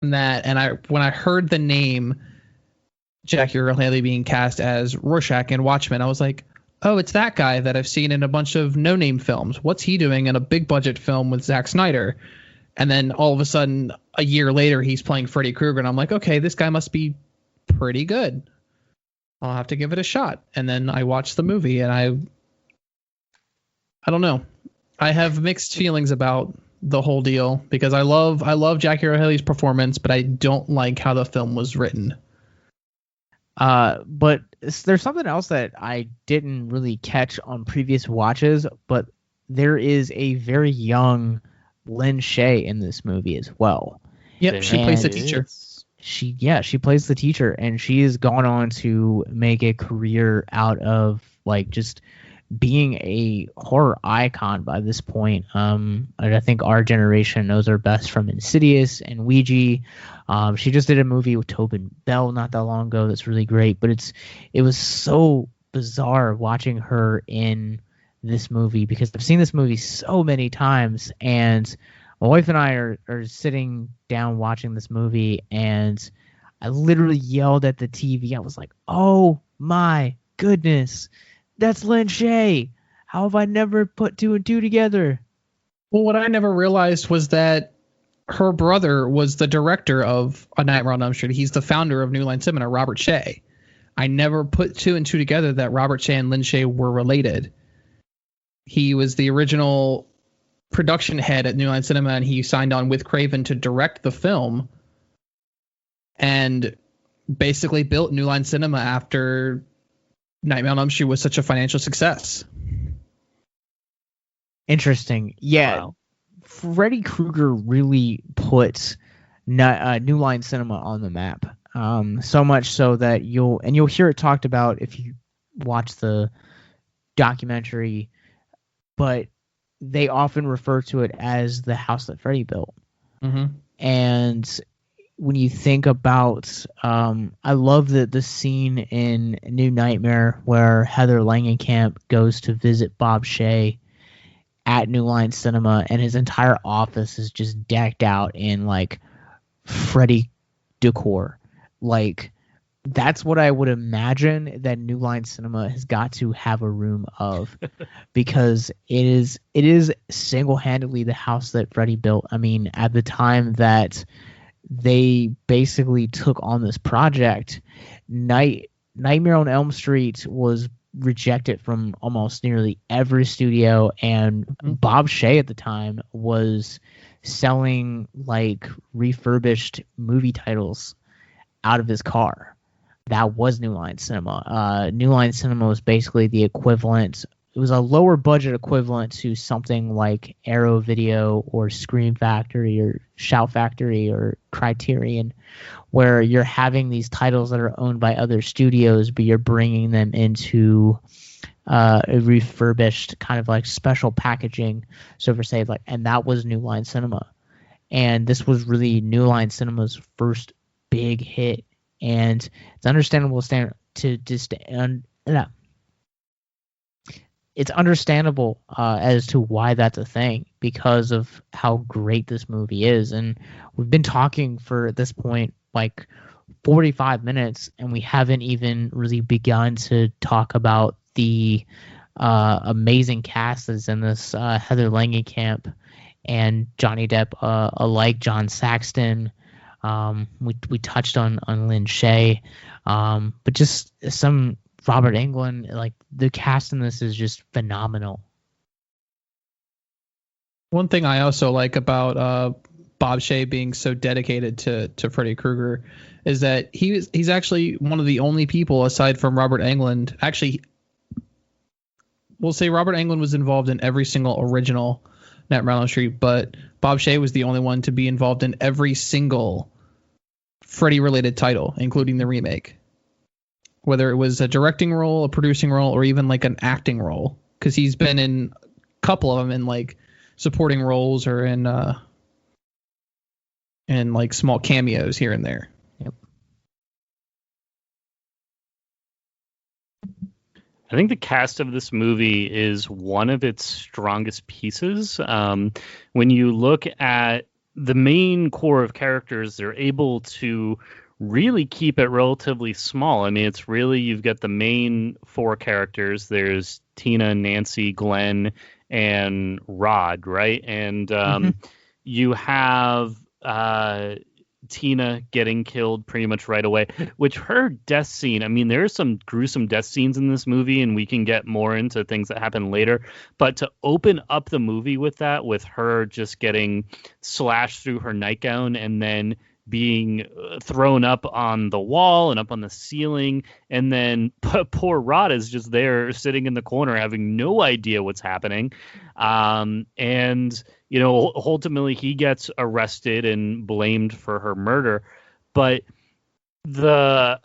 that, and when I heard the name Jackie Earle Haley being cast as Rorschach in Watchmen, I was like, oh, it's that guy that I've seen in a bunch of no-name films. What's he doing in a big-budget film with Zack Snyder? And then all of a sudden, a year later, he's playing Freddy-Krueger, and I'm like, okay, this guy must be pretty good. I'll have to give it a shot. And then I watched the movie, and I don't know. I have mixed feelings about the whole deal because I love Jackie Earle Haley's performance, but I don't like how the film was written. But there's something else that I didn't really catch on previous watches, but there is a very young Lynn Shay in this movie as well. Yep, she plays the teacher. She plays the teacher, and she has gone on to make a career out of like just being a horror icon by this point. I think our generation knows her best from Insidious and Ouija. She just did a movie with Tobin Bell not that long ago that's really great, but it was so bizarre watching her in this movie because I've seen this movie so many times, and my wife and I are sitting down watching this movie, and I literally yelled at the TV. I was like, oh my goodness, that's Lynn Shay. How have I never put two and two together? Well, what I never realized was that her brother was the director of A Nightmare on Elm Street. He's the founder of New Line Cinema, Robert Shay. I never put two and two together that Robert Shay and Lynn Shay were related. He was the original production head at New Line Cinema, and he signed on with Craven to direct the film and basically built New Line Cinema after Nightmare on Elm Street was such a financial success. Interesting. Yeah. Wow. Freddy-Krueger really put New Line Cinema on the map. So much so that you'll hear it talked about if you watch the documentary, but they often refer to it as the house that Freddy built. Mm-hmm. And when you think about, I love the scene in New Nightmare where Heather Langenkamp goes to visit Bob Shay at New Line Cinema, and his entire office is just decked out in like Freddy decor. Like, that's what I would imagine that New Line Cinema has got to have a room of, because it is single-handedly the house that Freddy built. I mean, at the time that they basically took on this project, Nightmare on Elm Street was rejected from almost nearly every studio, and Bob Shay at the time was selling like refurbished movie titles out of his car. That was New Line Cinema. New Line Cinema was basically the equivalent. It was a lower budget equivalent to something like Arrow Video or Scream Factory or Shout Factory or Criterion, where you're having these titles that are owned by other studios, but you're bringing them into a refurbished kind of like special packaging. So for say, like, and that was New Line Cinema, and this was really New Line Cinema's first big hit, and it's understandable it's understandable as to why that's a thing, because of how great this movie is. And we've been talking for, at this point, like 45 minutes, and we haven't even really begun to talk about the amazing cast that's in this. Heather Langenkamp and Johnny Depp alike, John Saxton. We touched on Lynn Shay, but just some Robert-Englund. Like, the cast in this is just phenomenal. One thing I also like about Bob Shay being so dedicated to Freddy-Krueger is that he's actually one of the only people aside from Robert-Englund. Actually, we'll say Robert-Englund was involved in every single original Nightmare on Elm Street, but Bob Shay was the only one to be involved in every single Freddy-related title, including the remake. Whether it was a directing role, a producing role, or even like an acting role, because he's been in a couple of them in like supporting roles or in like small cameos here and there. Yep. I think the cast of this movie is one of its strongest pieces. When you look at the main core of characters, they're able to really keep it relatively small. I mean, it's really, you've got the main four characters. There's Tina, Nancy, Glenn, and Rod, right? And you have Tina getting killed pretty much right away, which her death scene, I mean, there are some gruesome death scenes in this movie, and we can get more into things that happen later, but to open up the movie with that, with her just getting slashed through her nightgown and then being thrown up on the wall and up on the ceiling, and then poor Rod is just there sitting in the corner having no idea what's happening, and you know, ultimately he gets arrested and blamed for her murder. But the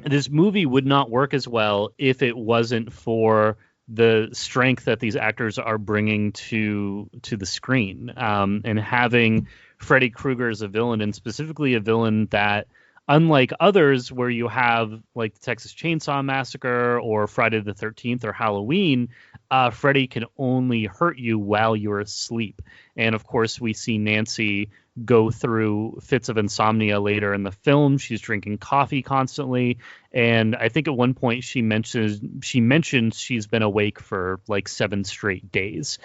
this movie would not work as well if it wasn't for the strength that these actors are bringing to the screen, and having Freddy-Krueger as a villain, and specifically a villain that, unlike others where you have like the Texas Chainsaw Massacre or Friday the 13th or Halloween, Freddy can only hurt you while you're asleep. And of course, we see Nancy go through fits of insomnia later in the film. She's drinking coffee constantly. And I think at one point she mentions she's been awake for like 7 straight days,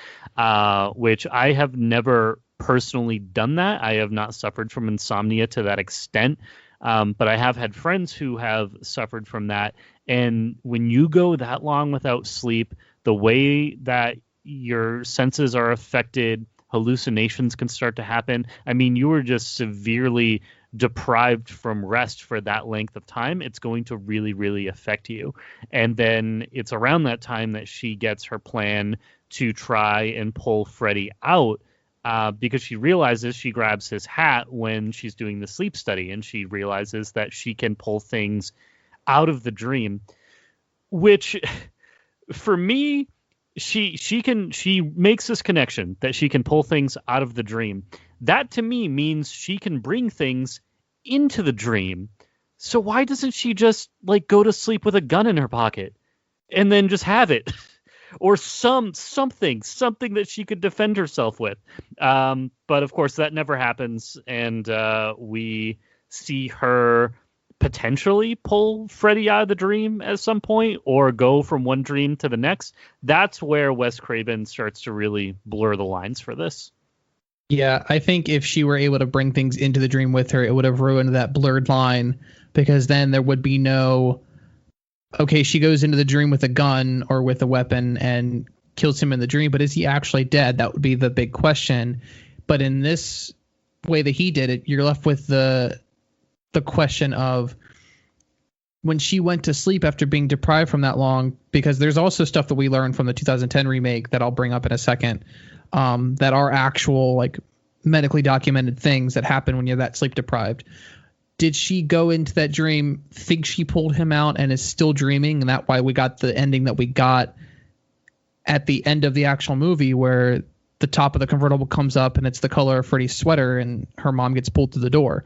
which I have never personally done that. I have not suffered from insomnia to that extent. But I have had friends who have suffered from that. And when you go that long without sleep, the way that your senses are affected, hallucinations can start to happen. I mean, you were just severely deprived from rest for that length of time. It's going to really, really affect you. And then it's around that time that she gets her plan to try and pull Freddy out. Because she realizes, she grabs his hat when she's doing the sleep study, and she realizes that she can pull things out of the dream, which for me, she makes this connection that she can pull things out of the dream. That to me means she can bring things into the dream. So why doesn't she just like go to sleep with a gun in her pocket and then just have it? Or something that she could defend herself with. But of course that never happens. And we see her potentially pull Freddy out of the dream at some point, or go from one dream to the next. That's where Wes Craven starts to really blur the lines for this. Yeah, I think if she were able to bring things into the dream with her, it would have ruined that blurred line, because then there would be no, okay, she goes into the dream with a gun or with a weapon and kills him in the dream, but is he actually dead? That would be the big question. But in this way that he did it, you're left with the question of, when she went to sleep after being deprived from that long, because there's also stuff that we learned from the 2010 remake that I'll bring up in a second, that are actual like medically documented things that happen when you're that sleep deprived. Did she go into that dream, think she pulled him out, and is still dreaming? And that's why we got the ending that we got at the end of the actual movie, where the top of the convertible comes up and it's the color of Freddy's sweater, and her mom gets pulled through the door.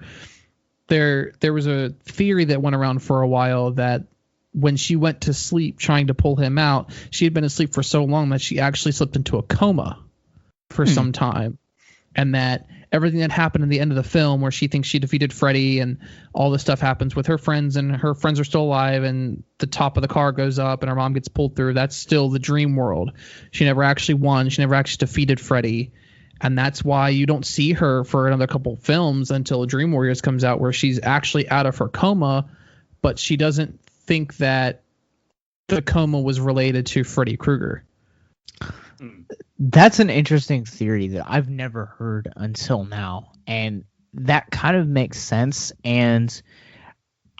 There was a theory that went around for a while that when she went to sleep trying to pull him out, she had been asleep for so long that she actually slipped into a coma for some time. And that everything that happened in the end of the film, where she thinks she defeated Freddy and all this stuff happens with her friends, and her friends are still alive, and the top of the car goes up and her mom gets pulled through, that's still the dream world. She never actually won. She never actually defeated Freddy. And that's why you don't see her for another couple films until Dream Warriors comes out, where she's actually out of her coma, but she doesn't think that the coma was related to Freddy-Krueger. That's an interesting theory that I've never heard until now, and that kind of makes sense. And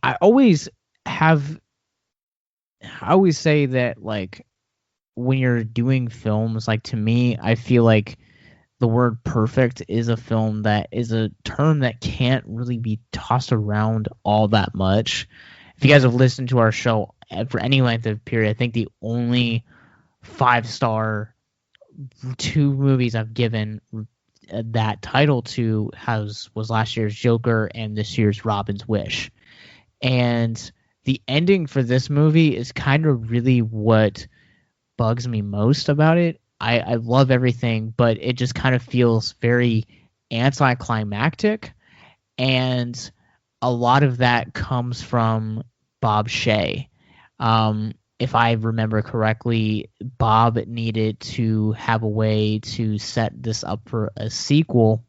I always say that, like, when you're doing films, like, to me, I feel like the word perfect is a film that is a term that can't really be tossed around all that much. If you guys have listened to our show for any length of period, I think the only 5-star 2 movies I've given that title to was last year's Joker and this year's Robin's Wish. And the ending for this movie is kind of really what bugs me most about it. I love everything, but it just kind of feels very anticlimactic, and a lot of that comes from Bob Shaye. If I remember correctly, Bob needed to have a way to set this up for a sequel,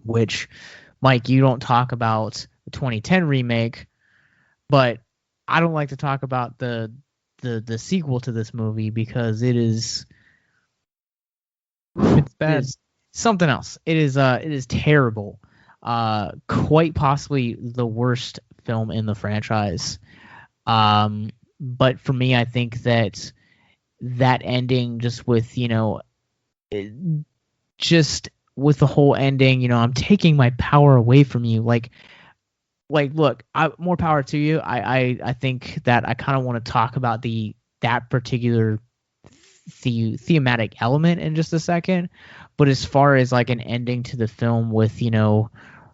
which, Mike, you don't talk about the 2010 remake, but I don't like to talk about the sequel to this movie because it's bad. It is something else. It is terrible. Quite possibly the worst film in the franchise. But for me, I think that ending, just with with the whole ending, I'm taking my power away from you. Like, look, more power to you. I think that I kind of want to talk about that particular thematic element in just a second. But as far as like an ending to the film with,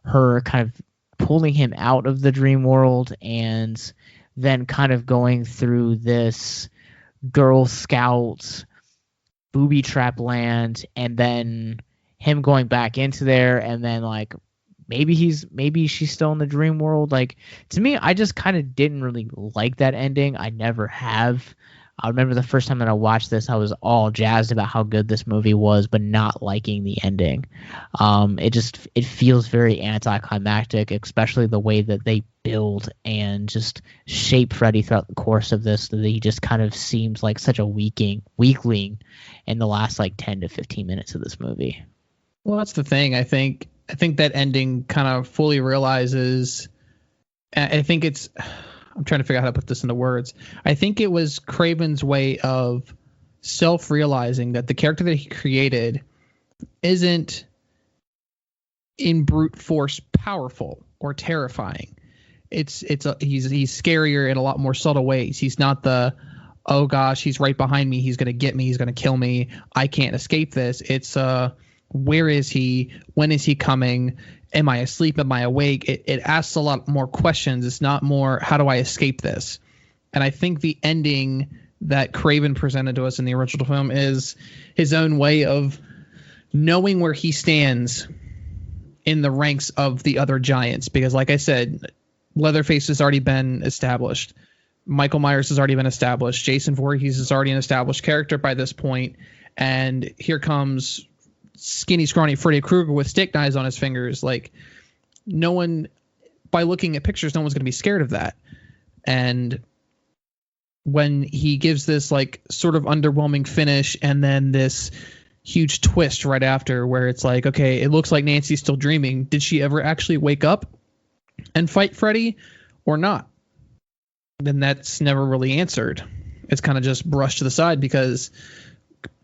her kind of pulling him out of the dream world and then kind of going through this Girl Scout booby trap land, and then him going back into there, and then like maybe she's still in the dream world. Like, to me, I just kind of didn't really like that ending. I never have. I remember the first time that I watched this, I was all jazzed about how good this movie was, but not liking the ending. It feels very anticlimactic, especially the way that they build and just shape Freddy throughout the course of this. That he just kind of seems like such a weakling in the last like 10 to 15 minutes of this movie. Well, that's the thing. I think that ending kind of fully realizes. I think it's. I'm trying to figure out how to put this into words. I think it was Craven's way of self-realizing that the character that he created isn't in brute force powerful or terrifying. He's scarier in a lot more subtle ways. He's not the, oh gosh, he's right behind me, he's going to get me, he's going to kill me, I can't escape this. It's where is he? When is he coming? Am I asleep? Am I awake? It asks a lot more questions. It's not more, how do I escape this? And I think the ending that Craven presented to us in the original film is his own way of knowing where he stands in the ranks of the other giants. Because like I said, Leatherface has already been established. Michael Myers has already been established. Jason Voorhees is already an established character by this point. And here comes skinny, scrawny Freddy-Krueger with steak knives on his fingers. Like, no one, by looking at pictures, no one's going to be scared of that. And when he gives this like sort of underwhelming finish and then this huge twist right after where it's like, okay, it looks like Nancy's still dreaming. Did she ever actually wake up and fight Freddy or not? Then that's never really answered. It's kind of just brushed to the side because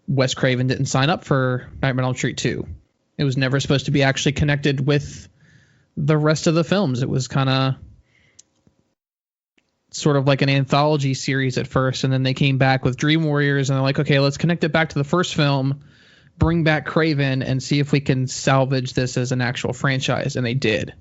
Wes Craven didn't sign up for Nightmare on Elm Street 2. It was never supposed to be actually connected with the rest of the films. It was kind of sort of like an anthology series at first, and then they came back with Dream Warriors, and they're like, okay, let's connect it back to the first film, bring back Craven, and see if we can salvage this as an actual franchise, and they did.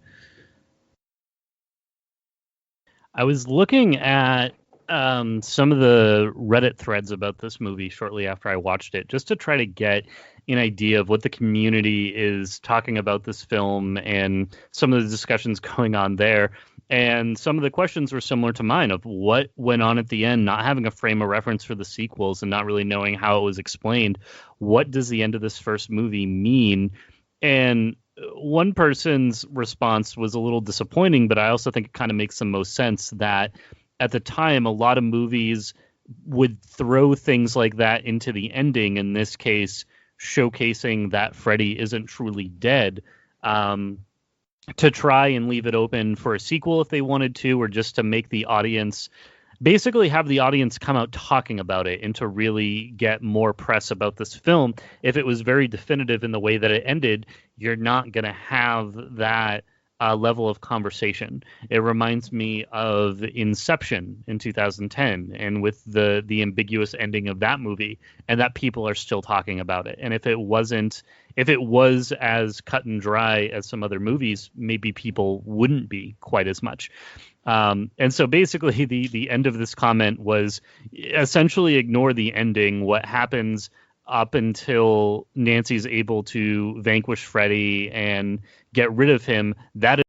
I was looking at some of the Reddit threads about this movie shortly after I watched it, just to try to get an idea of what the community is talking about this film and some of the discussions going on there. And some of the questions were similar to mine of what went on at the end, not having a frame of reference for the sequels and not really knowing how it was explained. What does the end of this first movie mean? And one person's response was a little disappointing, but I also think it kind of makes the most sense that at the time, a lot of movies would throw things like that into the ending, in this case, showcasing that Freddy isn't truly dead, to try and leave it open for a sequel if they wanted to, or just to make the audience, basically have the audience come out talking about it and to really get more press about this film. If it was very definitive in the way that it ended, you're not going to have that level of conversation. It reminds me of Inception in 2010, and with the ambiguous ending of that movie, and that people are still talking about it. And if it was as cut and dry as some other movies, maybe people wouldn't be quite as much. And so basically the end of this comment was essentially ignore the ending. What happens up until Nancy's able to vanquish Freddy and get rid of him, that